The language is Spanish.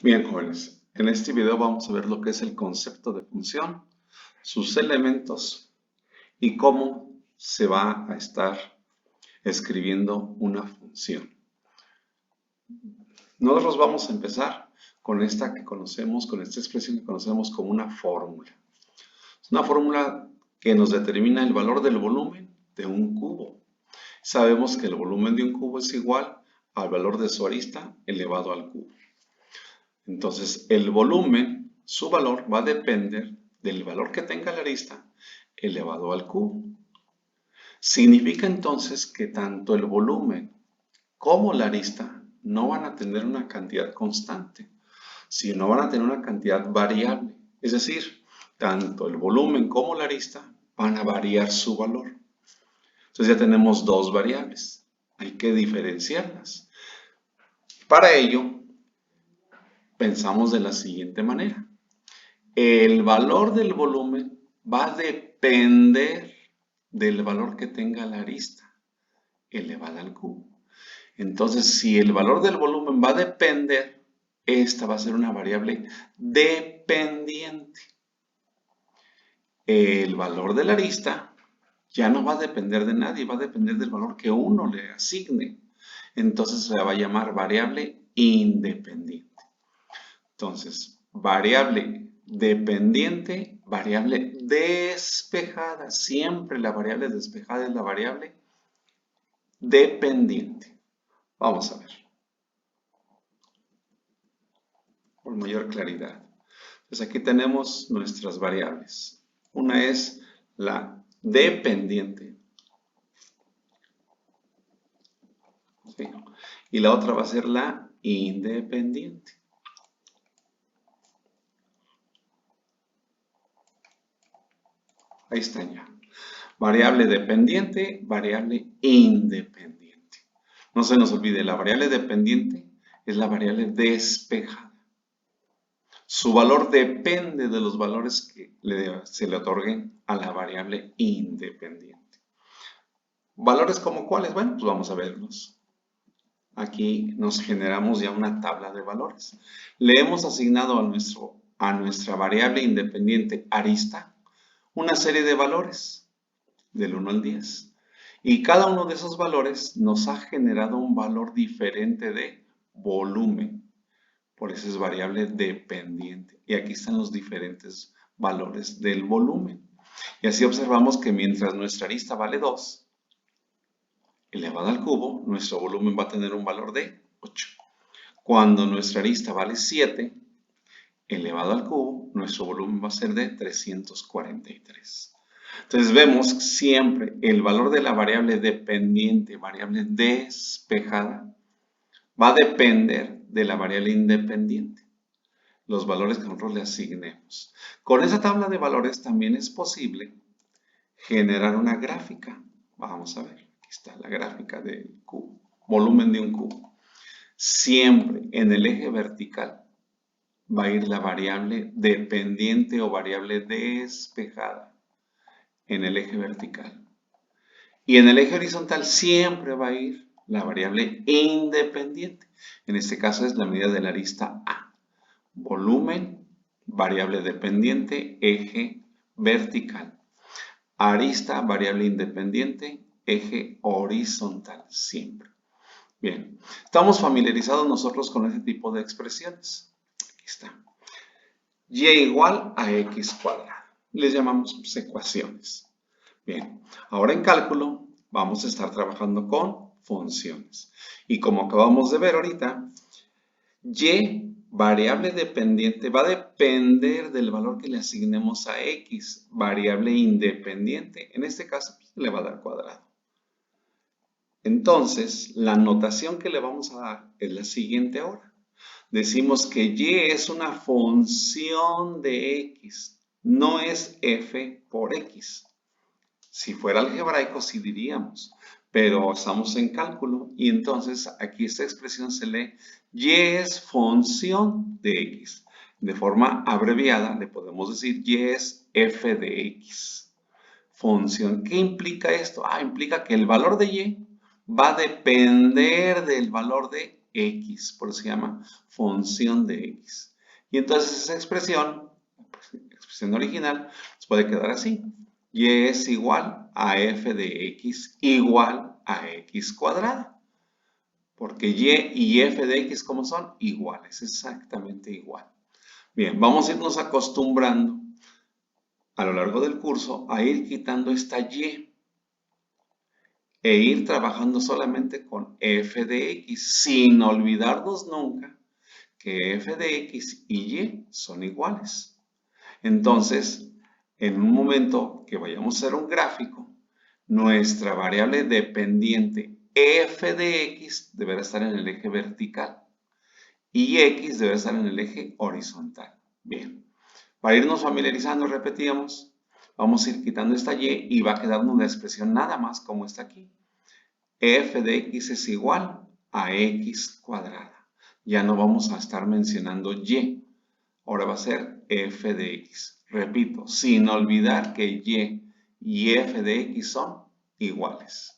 Bien, jóvenes, en este video vamos a ver lo que es el concepto de función, sus elementos y cómo se va a estar escribiendo una función. Nosotros vamos a empezar con esta con esta expresión que conocemos como una fórmula. Es una fórmula que nos determina el valor del volumen de un cubo. Sabemos que el volumen de un cubo es igual al valor de su arista elevado al cubo. Entonces, el volumen, su valor va a depender del valor que tenga la arista elevado al cubo. Significa entonces que tanto el volumen como la arista no van a tener una cantidad constante, sino van a tener una cantidad variable. Es decir, tanto el volumen como la arista van a variar su valor. Entonces ya tenemos dos variables. Hay que diferenciarlas. Para ello, pensamos de la siguiente manera. El valor del volumen va a depender del valor que tenga la arista elevada al cubo. Entonces, si el valor del volumen va a depender, esta va a ser una variable dependiente. El valor de la arista ya no va a depender de nadie, va a depender del valor que uno le asigne. Entonces se va a llamar variable independiente. Entonces, variable dependiente, variable despejada. Siempre la variable despejada es la variable dependiente. Vamos a ver, por mayor claridad. Entonces aquí tenemos nuestras variables. Una es la dependiente, ¿sí? Y la otra va a ser la independiente. Ahí están ya. Variable dependiente, variable independiente. No se nos olvide, la variable dependiente es la variable despejada. Su valor depende de los valores que se le otorguen a la variable independiente. ¿Valores como cuáles? Bueno, pues vamos a verlos. Aquí nos generamos ya una tabla de valores. Le hemos asignado a nuestra variable independiente arista una serie de valores del 1 al 10. Y cada uno de esos valores nos ha generado un valor diferente de volumen. Por eso es variable dependiente. Y aquí están los diferentes valores del volumen. Y así observamos que mientras nuestra arista vale 2, elevada al cubo, nuestro volumen va a tener un valor de 8. Cuando nuestra arista vale 7, elevado al cubo, nuestro volumen va a ser de 343. Entonces vemos siempre el valor de la variable dependiente, variable despejada, va a depender de la variable independiente, los valores que nosotros le asignemos. Con esa tabla de valores también es posible generar una gráfica. Vamos a ver, aquí está la gráfica del cubo, volumen de un cubo. Siempre en el eje vertical va a ir la variable dependiente o variable despejada en el eje vertical. Y en el eje horizontal siempre va a ir la variable independiente. En este caso es la medida de la arista A. Volumen, variable dependiente, eje vertical. Arista, variable independiente, eje horizontal, siempre. Bien, estamos familiarizados nosotros con este tipo de expresiones. Aquí está. Y igual a x cuadrado. Les llamamos ecuaciones. Bien, ahora en cálculo vamos a estar trabajando con funciones. Y como acabamos de ver ahorita, y variable dependiente va a depender del valor que le asignemos a x, variable independiente. En este caso le va a dar cuadrado. Entonces, la notación que le vamos a dar es la siguiente ahora. Decimos que y es una función de x, no es f por x. Si fuera algebraico, sí diríamos, pero estamos en cálculo y entonces aquí esta expresión se lee y es función de x. De forma abreviada le podemos decir y es f de x. Función. ¿Qué implica esto? Implica que el valor de y va a depender del valor de x, por eso se llama función de x. Y entonces esa expresión original, nos puede quedar así. Y es igual a f de x igual a x cuadrada. Porque y f de x, ¿cómo son? Iguales, exactamente igual. Bien, vamos a irnos acostumbrando a lo largo del curso a ir quitando esta y e ir trabajando solamente con f de x, sin olvidarnos nunca que f de x y y son iguales. Entonces, en un momento que vayamos a hacer un gráfico, nuestra variable dependiente f de x deberá estar en el eje vertical y x deberá estar en el eje horizontal. Bien, para irnos familiarizando, repetíamos, vamos a ir quitando esta y va a quedarnos una expresión nada más como está aquí. F de x es igual a x cuadrada. Ya no vamos a estar mencionando y. Ahora va a ser f de x. Repito, sin olvidar que y f de x son iguales.